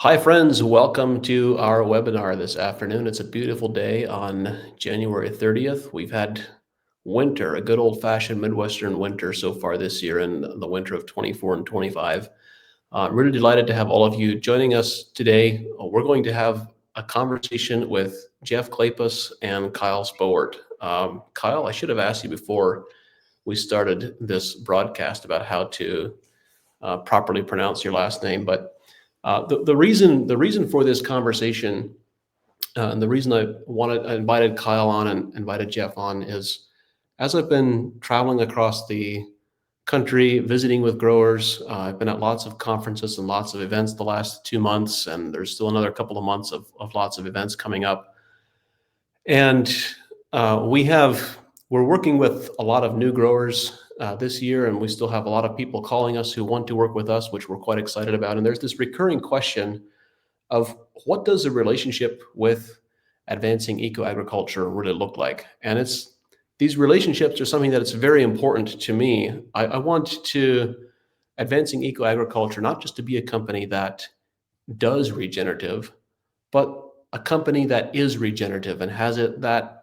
Hi, friends. Welcome to our webinar this afternoon. It's a beautiful day on January 30th. We've had winter, a good old-fashioned Midwestern winter so far this year in the winter of 24 and 25. Really delighted to have all of you joining us today. We're going to have a conversation with Jeff Kleypas and Kyle Spowart. Kyle, I should have asked you before we started this broadcast about how to properly pronounce your last name, but the reason for this conversation and the reason I invited Kyle on and invited Jeff on is as I've been traveling across the country visiting with growers. I've been at lots of conferences and lots of events the last 2 months, and there's still another couple of months of lots of events coming up. And we're working with a lot of new growers this year, and we still have a lot of people calling us who want to work with us, which we're quite excited about. And there's this recurring question of what does the relationship with advancing eco-agriculture really look like? And these relationships are something that it's very important to me. I want to advancing eco-agriculture not just to be a company that does regenerative, but a company that is regenerative and has that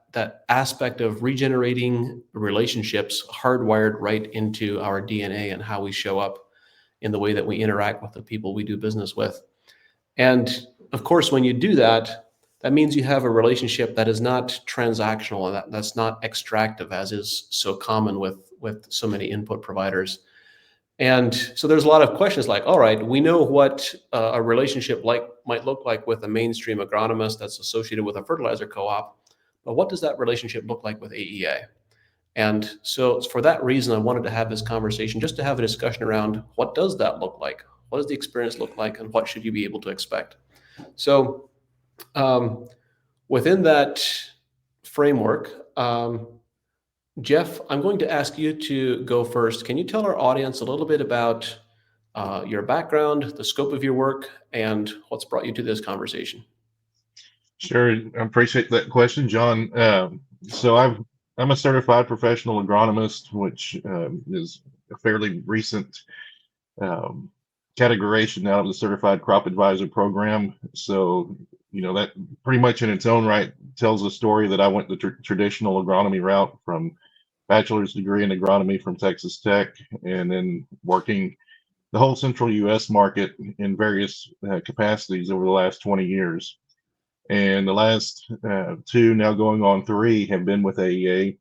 aspect of regenerating relationships hardwired right into our DNA and how we show up in the way that we interact with the people we do business with. And of course, when you do that, that means you have a relationship that is not transactional and that's not extractive, as is so common with so many input providers. And so there's a lot of questions like, all right, we know what a relationship might look like with a mainstream agronomist that's associated with a fertilizer co-op, but what does that relationship look like with AEA? And so for that reason, I wanted to have this conversation just to have a discussion around what does that look like? What does the experience look like? And what should you be able to expect? So um, within that framework, Jeff, I'm going to ask you to go first. Can you tell our audience a little bit about your background, the scope of your work, and what's brought you to this conversation? Sure, I appreciate that question, John. I'm a certified professional agronomist, which is a fairly recent um, categorization now of the Certified Crop Advisor program. So, that pretty much in its own right tells a story that I went the traditional agronomy route from bachelor's degree in agronomy from Texas Tech, and then working the whole central U.S. market in various capacities over the last 20 years. And the last two, now going on three, have been with AEA.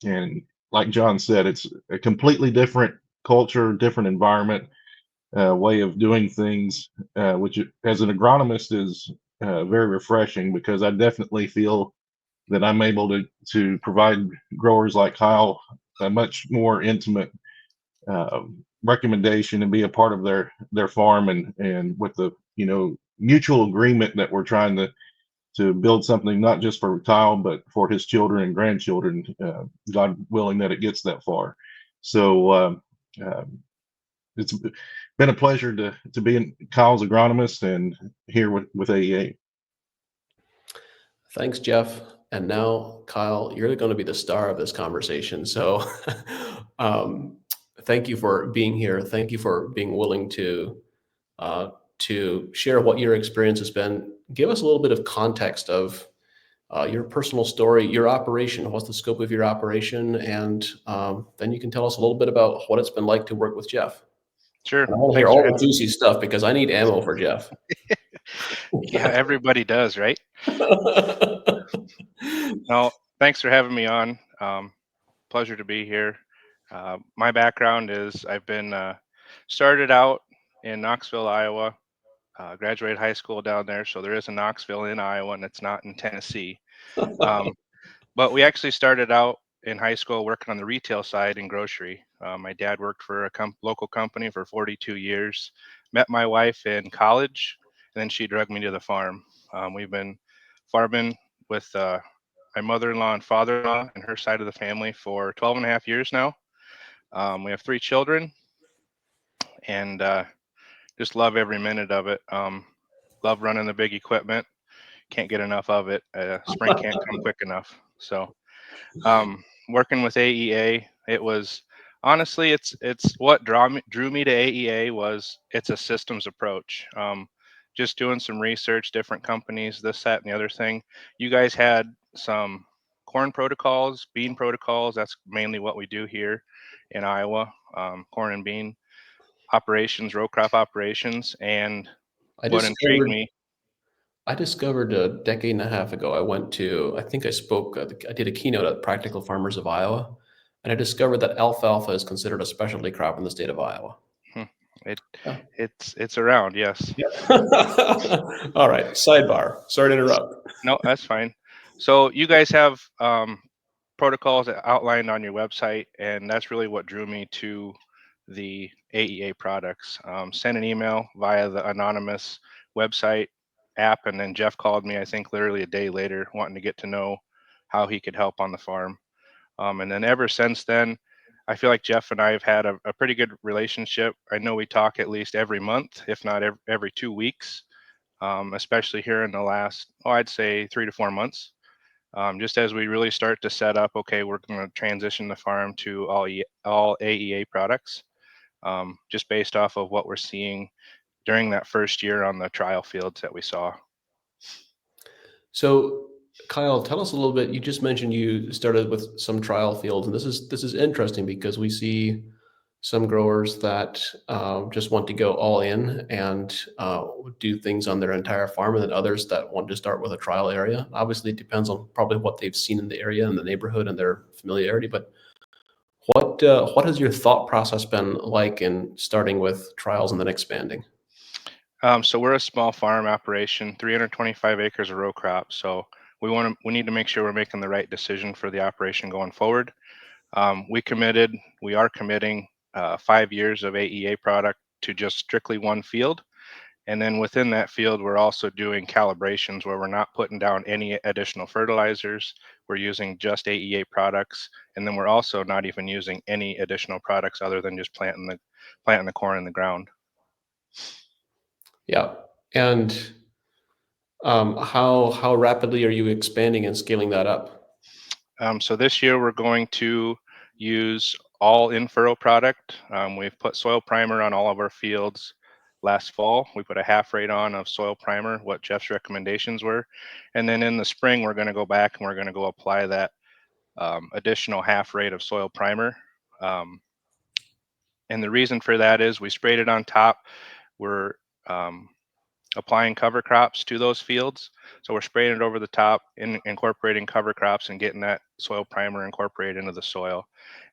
And like John said, it's a completely different culture, different environment, way of doing things, which as an agronomist is very refreshing, because I definitely feel that I'm able to provide growers like Kyle a much more intimate uh, recommendation and be a part of their farm, and with the mutual agreement that we're trying to build something not just for Kyle, but for his children and grandchildren, God willing that it gets that far. So it's been a pleasure to be in Kyle's agronomist and here with AEA. Thanks, Jeff. And now, Kyle, you're going to be the star of this conversation. So um, thank you for being here. Thank you for being willing to share what your experience has been. Give us a little bit of context of your personal story, your operation, what's the scope of your operation, and then you can tell us a little bit about what it's been like to work with Jeff. Sure. And I want to hear Thanks for all the having juicy stuff because I need ammo for Jeff. Yeah, everybody does, right? No, thanks for having me on. Pleasure to be here. My background is I've been started out in Knoxville, Iowa. Graduated high school down there, so there is a Knoxville in Iowa, and it's not in Tennessee. Um, but we actually started out in high school working on the retail side in grocery. My dad worked for a local company for 42 years. Met my wife in college, and then she dragged me to the farm. We've been farming with my mother-in-law and father-in-law and her side of the family for 12 and a half years now. We have 3 children, and just love every minute of it. Love running the big equipment. Can't get enough of it. Spring can't come quick enough. So working with AEA, it was honestly it's what drew me to AEA was it's a systems approach. just doing some research, different companies, this, that, and the other thing. You guys had some corn protocols, bean protocols. That's mainly what we do here in Iowa, corn and bean operations, row crop operations. And I what intrigued discovered me, I discovered a decade and a half ago. I think I spoke. I did a keynote at Practical Farmers of Iowa, and I discovered that alfalfa is considered a specialty crop in the state of Iowa. hmm, it Yeah. it's around, yes. All right. Sidebar. Sorry to interrupt. No, that's fine. So you guys have protocols outlined on your website, and that's really what drew me to the AEA products. Sent an email via the anonymous website app, and then Jeff called me, I think literally a day later, wanting to get to know how he could help on the farm. And then ever since then, I feel like Jeff and I have had a pretty good relationship. I know we talk at least every month, if not every 2 weeks, especially here in the last, I'd say 3 to 4 months. Just as we really start to set up, okay, we're going to transition the farm to all AEA products, just based off of what we're seeing during that first year on the trial fields that we saw. So, Kyle, tell us a little bit. You just mentioned you started with some trial fields, and this is interesting because we see some growers that just want to go all in and do things on their entire farm, and then others that want to start with a trial area. Obviously, it depends on probably what they've seen in the area and the neighborhood and their familiarity. But what has your thought process been like in starting with trials and then expanding? So we're a small farm operation, 325 acres of row crop. So we need to make sure we're making the right decision for the operation going forward. We are committing 5 years of AEA product to just strictly one field. And then within that field, we're also doing calibrations where we're not putting down any additional fertilizers. We're using just AEA products. And then we're also not even using any additional products other than just planting the corn in the ground. Yeah. And how rapidly are you expanding and scaling that up? So this year we're going to use all in-furrow product. We've put soil primer on all of our fields. Last fall, we put a half rate on of soil primer, what Jeff's recommendations were. And then in the spring, we're going to go back and we're going to go apply that additional half rate of soil primer. And the reason for that is we sprayed it on top. We're applying cover crops to those fields. So we're spraying it over the top, incorporating cover crops and getting that soil primer incorporated into the soil.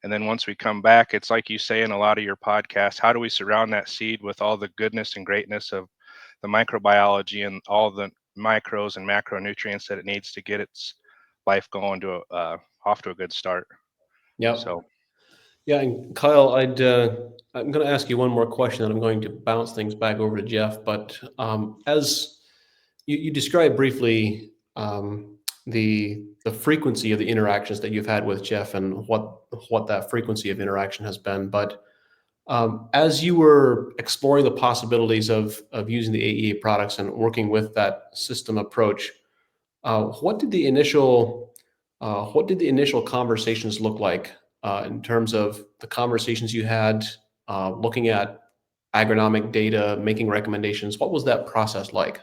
And then once we come back, it's like you say in a lot of your podcasts, how do we surround that seed with all the goodness and greatness of the microbiology and all the micros and macronutrients that it needs to get its life going to off to a good start. Yeah. So Yeah, and Kyle, I'm going to ask you one more question, and I'm going to bounce things back over to Jeff. But as you described briefly the frequency of the interactions that you've had with Jeff and what that frequency of interaction has been, but as you were exploring the possibilities of using the AEA products and working with that system approach, what did the initial conversations look like in terms of the conversations you had, looking at agronomic data, making recommendations? What was that process like?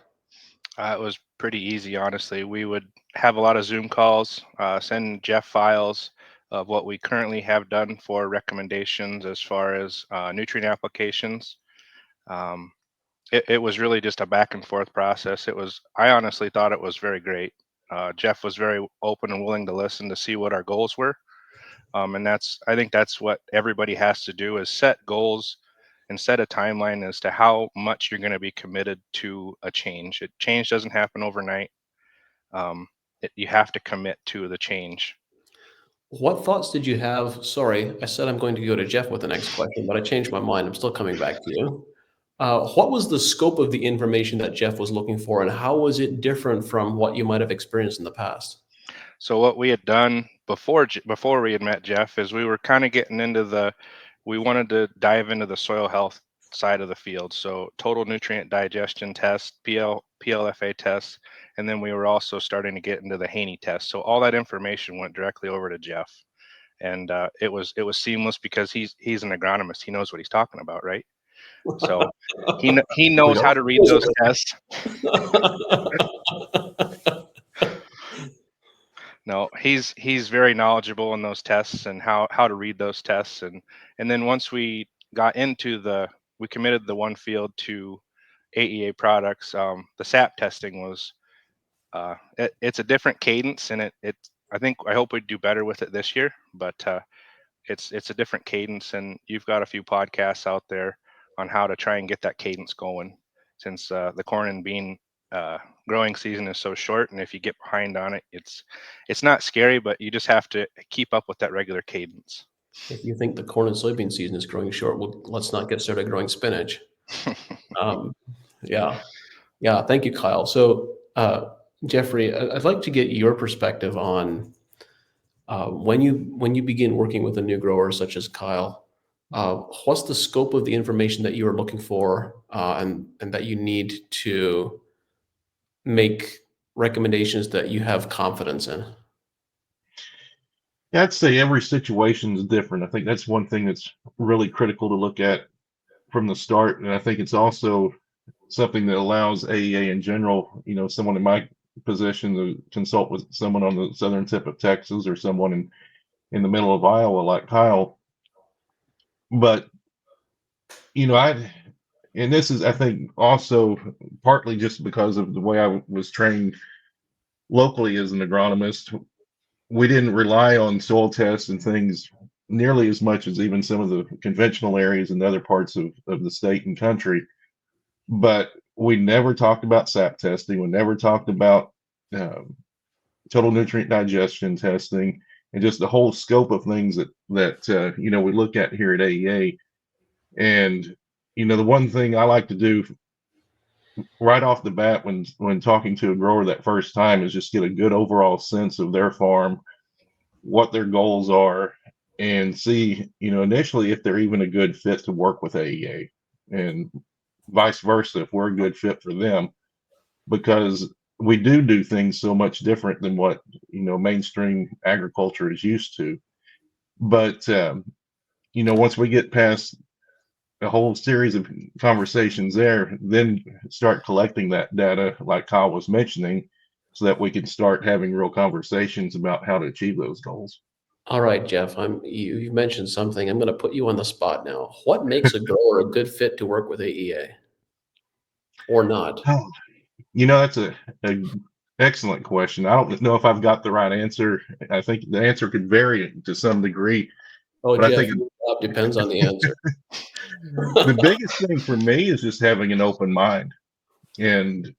it was pretty easy, honestly. We would have a lot of Zoom calls, send Jeff files of what we currently have done for recommendations as far as nutrient applications. Um, it was really just a back and forth process. I honestly thought it was very great. Jeff was very open and willing to listen to see what our goals were. And I think that's what everybody has to do is set goals and set a timeline as to how much you're going to be committed to a change. Change doesn't happen overnight. You have to commit to the change. What thoughts did you have? Sorry, I said I'm going to go to Jeff with the next question, but I changed my mind. I'm still coming back to you. What was the scope of the information that Jeff was looking for, and how was it different from what you might have experienced in the past? So what we had done before we had met Jeff is we were kind of getting into we wanted to dive into the soil health side of the field. So total nutrient digestion test, PLFA tests, and then we were also starting to get into the Haney test. So all that information went directly over to Jeff, and it was seamless because he's an agronomist. He knows what he's talking about, right? So he We knows how hope. to read those tests. No, he's very knowledgeable in those tests and how to read those tests. And then once we got into we committed the one field to AEA products. The SAP testing was it's a different cadence, and I hope we do better with it this year. But it's a different cadence, and you've got a few podcasts out there on how to try and get that cadence going, since the corn and bean growing season is so short, and if you get behind on it, it's not scary, but you just have to keep up with that regular cadence. If you think the corn and soybean season is growing short, well, let's not get started growing spinach. Yeah. Thank you, Kyle. So, Jeffrey, I'd like to get your perspective on when you begin working with a new grower such as Kyle. What's the scope of the information that you are looking for, and that you need to make recommendations that you have confidence in? Yeah, I'd say every situation is different. I think that's one thing that's really critical to look at from the start. And I think it's also something that allows AEA in general, someone in my position to consult with someone on the southern tip of Texas or someone in the middle of Iowa like Kyle. But, and this is, I think, also partly just because of the way I was trained locally as an agronomist. We didn't rely on soil tests and things nearly as much as even some of the conventional areas in other parts of the state and country. But we never talked about SAP testing. We never talked about total nutrient digestion testing, and just the whole scope of things that we look at here at AEA. And the one thing I like to do right off the bat when talking to a grower that first time is just get a good overall sense of their farm, what their goals are, and see, initially if they're even a good fit to work with AEA, and vice versa, if we're a good fit for them, because we do things so much different than what, mainstream agriculture is used to. But, once we get past a whole series of conversations there, then start collecting that data like Kyle was mentioning, so that we can start having real conversations about how to achieve those goals. All right, Jeff, you mentioned something. I'm going to put you on the spot now. What makes a grower a good fit to work with AEA or not? Oh, that's a excellent question. I don't know if I've got the right answer. I think the answer could vary to some degree. Oh, But I Jeff, think it depends on the answer. the biggest thing for me is just having an open mind and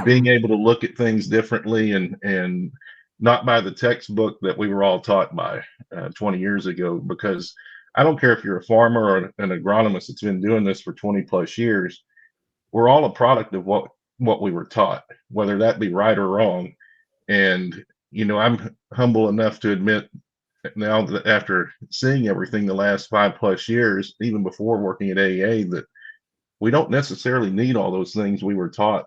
being able to look at things differently, and not by the textbook that we were all taught by 20 years ago. Because I don't care if you're a farmer or an agronomist that's been doing this for 20 plus years, we're all a product of what we were taught, whether that be right or wrong. And I'm humble enough to admit now that after seeing everything the last 5+ years, even before working at AEA, that we don't necessarily need all those things we were taught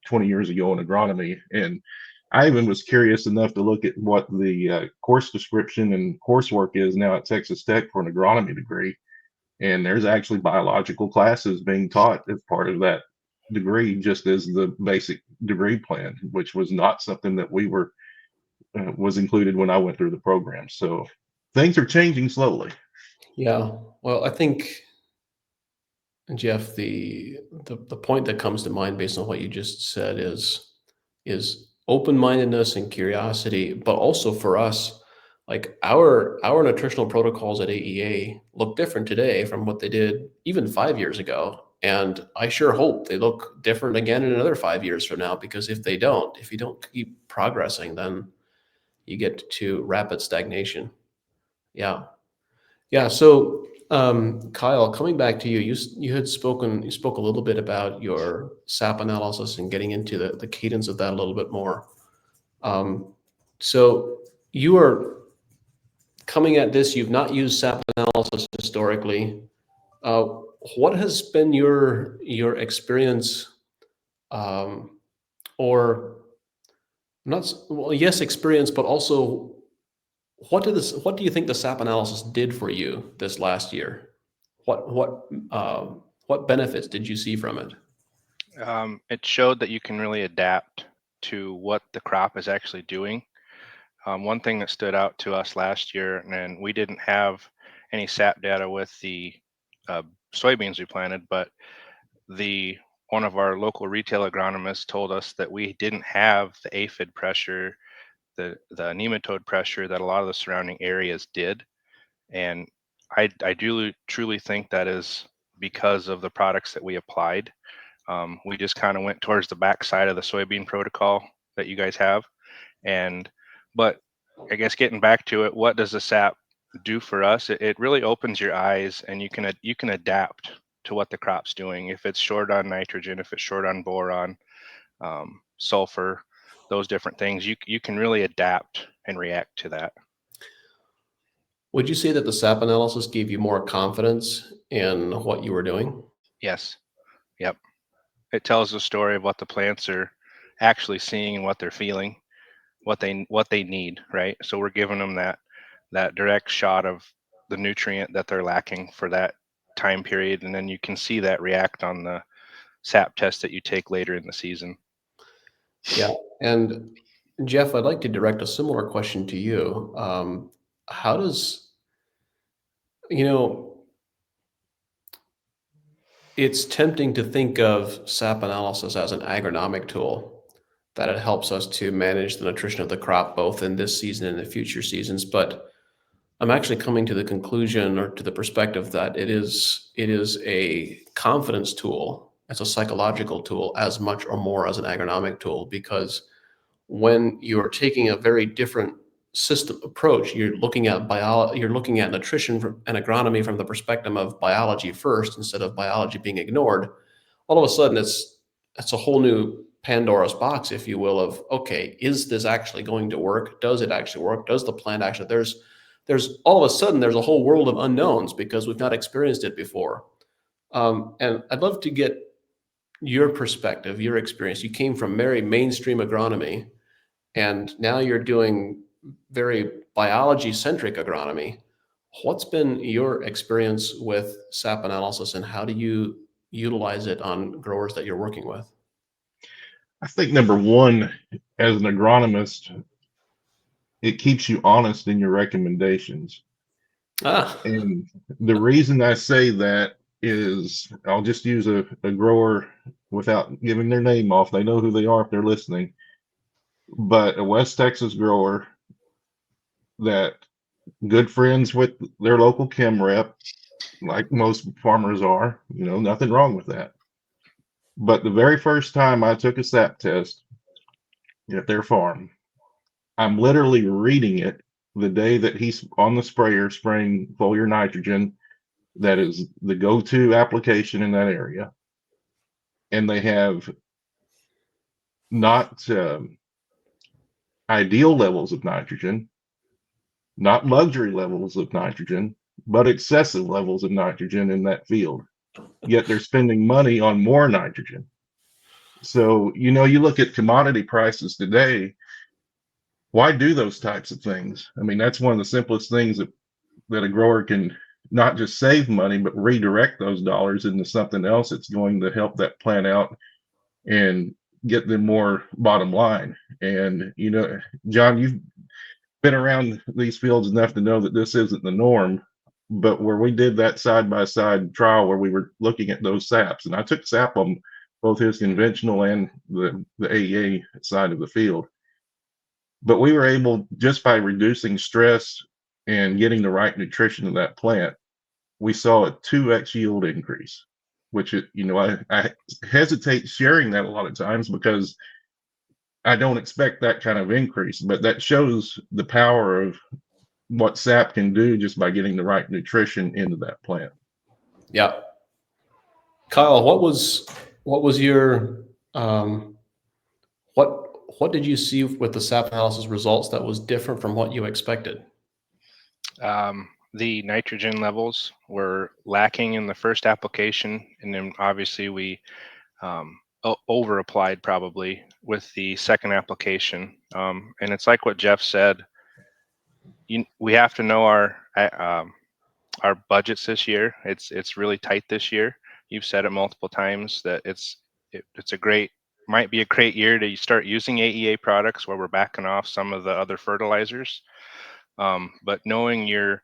20 years ago in agronomy. And I even was curious enough to look at what the course description and coursework is now at Texas Tech for an agronomy degree. And there's actually biological classes being taught as part of that degree, just as the basic degree plan, which was not something that we were was included when I went through the program. So things are changing slowly. Yeah. Well, I think, Jeff, the point that comes to mind based on what you just said is open-mindedness and curiosity, but also for us, like our nutritional protocols at AEA look different today from what they did even 5 years ago. And I sure hope they look different again in another 5 years from now, because if you don't keep progressing, then you get to rapid stagnation. Yeah. So, Kyle, coming back to you, you spoke a little bit about your SAP analysis and getting into the cadence of that a little bit more. So you are coming at this, you've not used SAP analysis historically. What has been your experience, or not, well, yes, experience, but also what do you think the SAP analysis did for you this last year? What What benefits did you see from it? It showed that you can really adapt to what the crop is actually doing. One thing that stood out to us last year, and we didn't have any SAP data with the uh, soybeans we planted, but one of our local retail agronomists told us that we didn't have the aphid pressure, the nematode pressure that a lot of the surrounding areas did. And I do truly think that is because of the products that we applied. We just kind of went towards the backside of the soybean protocol that you guys have. But I guess getting back to it, what does the SAP do for us? It really opens your eyes, and you can adapt to what the crop's doing. If it's short on nitrogen, if it's short on boron, sulfur, those different things, you can really adapt and react to that. Would you say that the SAP analysis gave you more confidence in what you were doing? Yes. Yep. It tells the story of what the plants are actually seeing and what they're feeling, what they need, right? So we're giving them that direct shot of the nutrient that they're lacking for that time period, and then you can see that react on the SAP test that you take later in the season. Yeah. And Jeff, I'd like to direct a similar question to you. How does, you know, it's tempting to think of SAP analysis as an agronomic tool, that it helps us to manage the nutrition of the crop both in this season and the future seasons. But I'm actually coming to the conclusion or to the perspective that it is a confidence tool. It's a psychological tool as much or more as an agronomic tool, because when you're taking a very different system approach, you're looking at you're looking at nutrition and agronomy from the perspective of biology first instead of biology being ignored. All of a sudden, it's a whole new Pandora's box, if you will, of, okay, is this actually going to work? Does it actually work? Does the plant actually? There's all of a sudden there's a whole world of unknowns because we've not experienced it before. And I'd love to get your perspective, your experience. You came from very mainstream agronomy, and now you're doing very biology centric agronomy. What's been your experience with SAP analysis, and how do you utilize it on growers that you're working with? I think number one, as an agronomist, it keeps you honest in your recommendations. Ah, And the reason I say that is I'll just use a grower without giving their name off. They know who they are if they're listening. But a West Texas grower that good friends with their local chem rep, like most farmers are, nothing wrong with that. But the very first time I took a SAP test at their farm, I'm literally reading it the day that he's on the sprayer spraying foliar nitrogen. That is the go-to application in that area. And they have not ideal levels of nitrogen, not luxury levels of nitrogen, but excessive levels of nitrogen in that field. Yet they're spending money on more nitrogen. So, you look at commodity prices today, why do those types of things? I mean, that's one of the simplest things that a grower can not just save money, but redirect those dollars into something else that's going to help that plant out and get them more bottom line. And, John, you've been around these fields enough to know that this isn't the norm. But where we did that side by side trial where we were looking at those SAPs, and I took SAP on both his conventional and the AEA side of the field. But we were able, just by reducing stress and getting the right nutrition to that plant, we saw a 2x yield increase, which I hesitate sharing that a lot of times because I don't expect that kind of increase, but that shows the power of what SAP can do just by getting the right nutrition into that plant. yeah. Kyle, what was your what did you see with the SAP analysis results that was different from what you expected? The nitrogen levels were lacking in the first application, and then obviously we over applied probably with the second application. And it's like what Jeff said. We have to know our budgets this year. It's really tight this year. you've said it multiple times that it's a great, might be a great year to start using AEA products where we're backing off some of the other fertilizers. But knowing your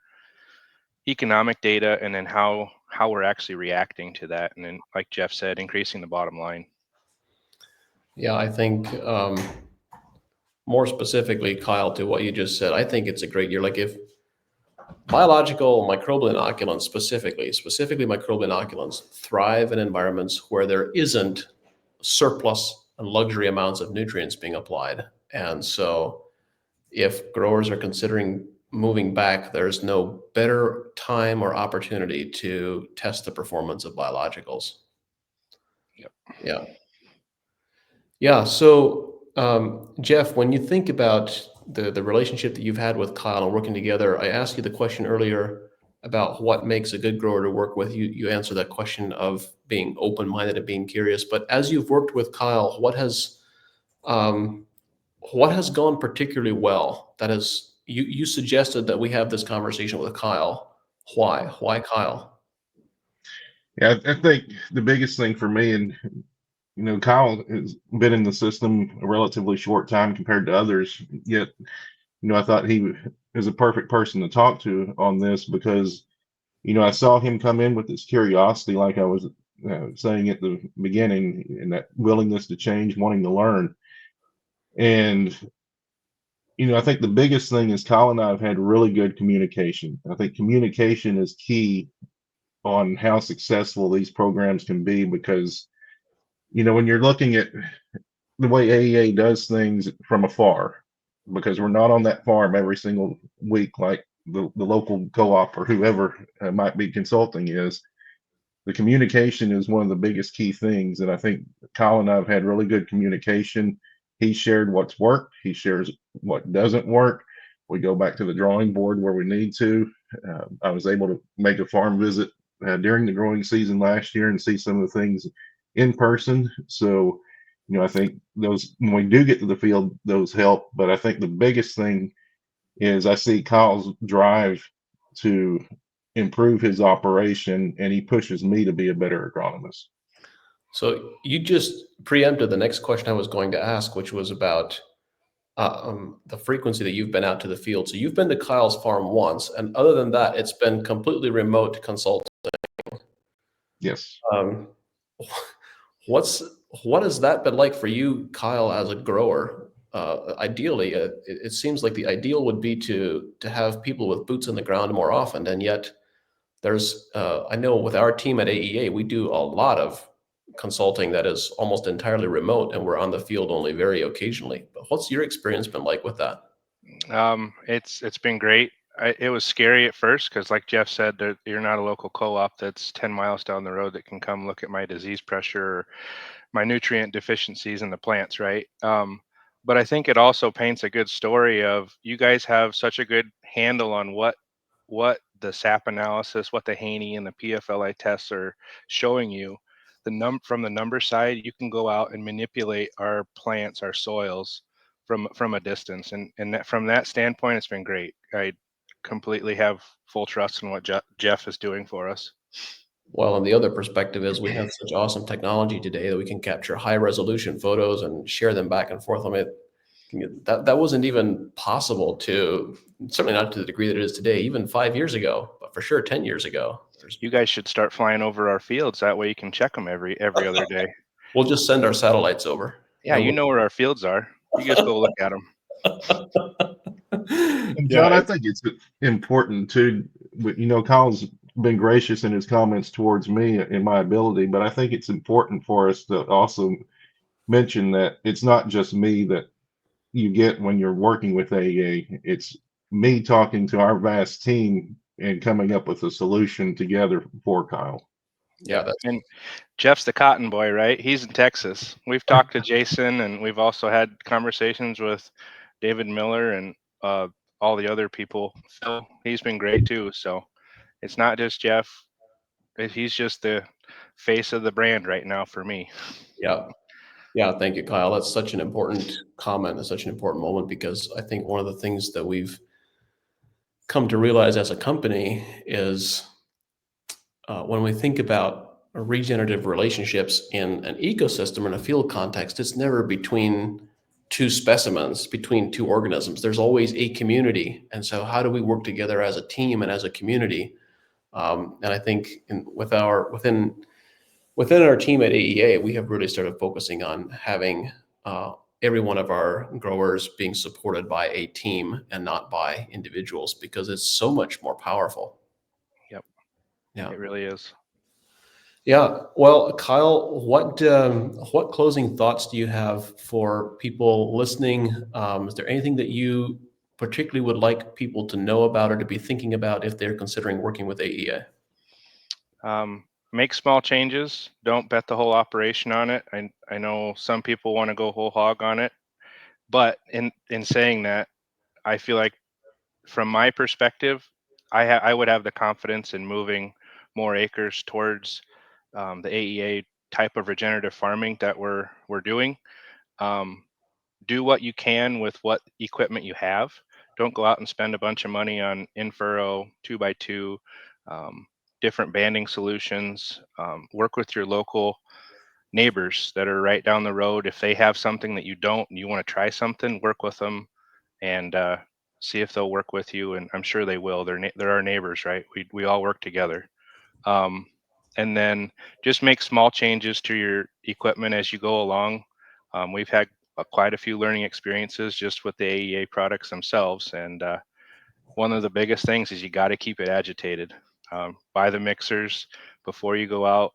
economic data and then how we're actually reacting to that, and then like Jeff said, increasing the bottom line. Yeah, I think more specifically, Kyle, to what you just said, I think it's a great year. Like if biological microbial inoculants specifically microbial inoculants thrive in environments where there isn't surplus and luxury amounts of nutrients being applied. And so if growers are considering moving back, there's no better time or opportunity to test the performance of biologicals. Yep. Yeah. Yeah. So, Jeff, when you think about the relationship that you've had with Kyle and working together, I asked you the question earlier about what makes a good grower to work with. You answered that question of being open-minded and being curious. But as you've worked with Kyle, um, what has gone particularly well? That is, you suggested that we have this conversation with Kyle. Why? Why Kyle? Yeah, I think the biggest thing for me, and Kyle has been in the system a relatively short time compared to others, yet I thought he was a perfect person to talk to on this because I saw him come in with this curiosity, like I was saying at the beginning, and that willingness to change, wanting to learn. And I think the biggest thing is Kyle and I have had really good communication. I think communication is key on how successful these programs can be because when you're looking at the way AEA does things from afar, because we're not on that farm every single week like the local co-op or whoever might be consulting is, the communication is one of the biggest key things. And I think Kyle and I have had really good communication. He shared what's worked, he shares what doesn't work. We go back to the drawing board where we need to. I was able to make a farm visit during the growing season last year and see some of the things in person. So, I think those, when we do get to the field, those help. But I think the biggest thing is I see Kyle's drive to improve his operation, and he pushes me to be a better agronomist. So you just preempted the next question I was going to ask, which was about the frequency that you've been out to the field. So you've been to Kyle's farm once, and other than that, it's been completely remote consulting. Yes. Um, what has that been like for you, Kyle, as a grower? Ideally, it seems like the ideal would be to have people with boots in the ground more often, and yet there's I know with our team at AEA, we do a lot of consulting that is almost entirely remote, and we're on the field only very occasionally. But what's your experience been like with that? It's been great. It was scary at first because, like Jeff said, you're not a local co-op that's 10 miles down the road that can come look at my disease pressure or my nutrient deficiencies in the plants, right? But I think it also paints a good story of you guys have such a good handle on what the SAP analysis, what the Haney and the PFLI tests are showing you. From the number side, you can go out and manipulate our plants, our soils from a distance, and from that standpoint, it's been great. I completely have full trust in what Jeff is doing for us. Well, and the other perspective is we have such awesome technology today that we can capture high resolution photos and share them back and forth. I mean, that wasn't even possible to, certainly not to the degree that it is today, even 5 years ago, but for sure 10 years ago. You guys should start flying over our fields. That way you can check them every other day. We'll just send our satellites over. Yeah, you know where our fields are. You just go look at them. And John, Yeah, I think it's important too. Kyle's been gracious in his comments towards me and my ability, but I think it's important for us to also mention that it's not just me that you get when you're working with AEA. It's me talking to our vast team and coming up with a solution together for Kyle. yeah, And Jeff's the cotton boy, right? He's in Texas. We've talked to Jason, and we've also had conversations with David Miller and all the other people. Phil, he's been great too. So it's not just Jeff. He's just the face of the brand right now for me. yeah. Yeah, thank you, Kyle. That's such an important comment and such an important moment because I think one of the things that we've come to realize as a company is when we think about regenerative relationships in an ecosystem in a field context, it's never between two specimens, between two organisms. There's always a community. And so how do we work together as a team and as a community? And I think within our team at AEA, we have really started focusing on having every one of our growers being supported by a team and not by individuals, because it's so much more powerful. Yep. Yeah. It really is. Yeah. Well, Kyle, what closing thoughts do you have for people listening? Is there anything that you particularly would like people to know about or to be thinking about if they're considering working with AEA? Make small changes. Don't bet the whole operation on it. I know some people want to go whole hog on it, but in saying that, I feel like from my perspective, I would have the confidence in moving more acres towards the AEA type of regenerative farming that we're doing. Do what you can with what equipment you have. Don't go out and spend a bunch of money on in-furrow, 2x2, different banding solutions. Work with your local neighbors that are right down the road. If they have something that you don't and you want to try something, work with them and see if they'll work with you. And I'm sure they will. They're our neighbors, right? We all work together. And then just make small changes to your equipment as you go along. We've had quite a few learning experiences just with the AEA products themselves. And one of the biggest things is you got to keep it agitated. Buy the mixers before you go out.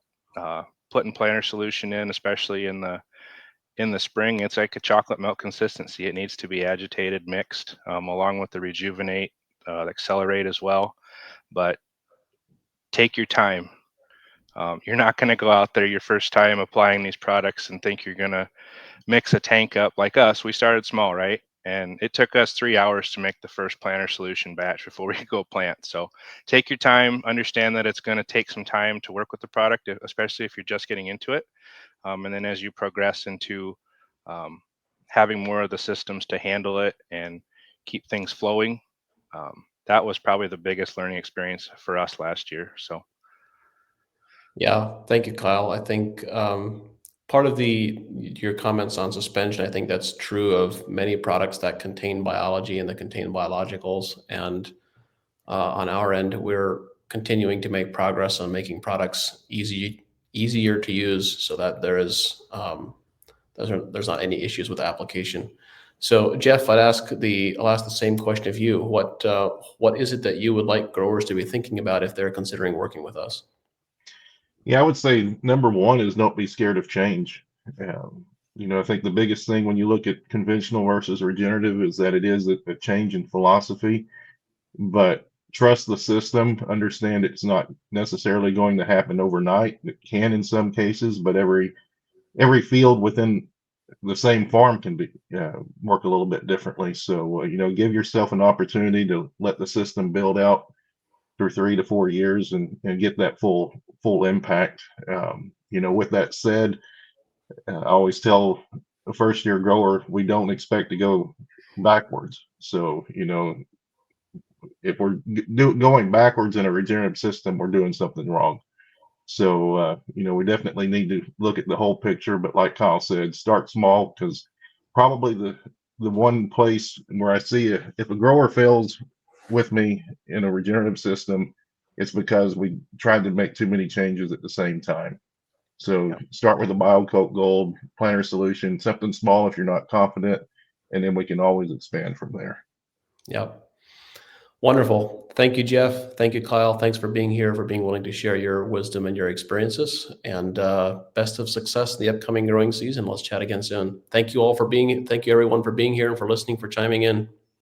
Putting planter solution in, especially in the spring, it's like a chocolate milk consistency. It needs to be agitated, mixed, along with the rejuvenate, accelerate as well. But take your time. You're not going to go out there your first time applying these products and think you're going to mix a tank up like us. We started small, right? And it took us 3 hours to make the first planter solution batch before we go plant. So take your time, understand that it's going to take some time to work with the product, especially if you're just getting into it. And then as you progress into having more of the systems to handle it and keep things flowing, that was probably the biggest learning experience for us last year. So. Yeah, thank you, Kyle. I think part of your comments on suspension, I think that's true of many products that contain biology and that contain biologicals. And on our end, we're continuing to make progress on making products easier to use, so that there's not any issues with application. So, Jeff, I'll ask the same question of you. What is it that you would like growers to be thinking about if they're considering working with us? Yeah, I would say number one is don't be scared of change. I think the biggest thing when you look at conventional versus regenerative is that it is a change in philosophy, but trust the system, understand it's not necessarily going to happen overnight. It can in some cases, but every field within the same farm can be work a little bit differently. So, give yourself an opportunity to let the system build out through 3 to 4 years and get that full impact. With that said, I always tell a first year grower, we don't expect to go backwards. So, if we're going backwards in a regenerative system, we're doing something wrong. So, we definitely need to look at the whole picture. But like Kyle said, start small, because probably the one place where I see if a grower fails with me in a regenerative system, it's because we tried to make too many changes at the same time. So start with a BioCoat Gold planter solution, something small if you're not confident, and then we can always expand from there. Yep. Wonderful. Thank you, Jeff. Thank you, Kyle. Thanks for being here, for being willing to share your wisdom and your experiences. And best of success in the upcoming growing season. Let's chat again soon. Thank you everyone for being here and for listening, for chiming in.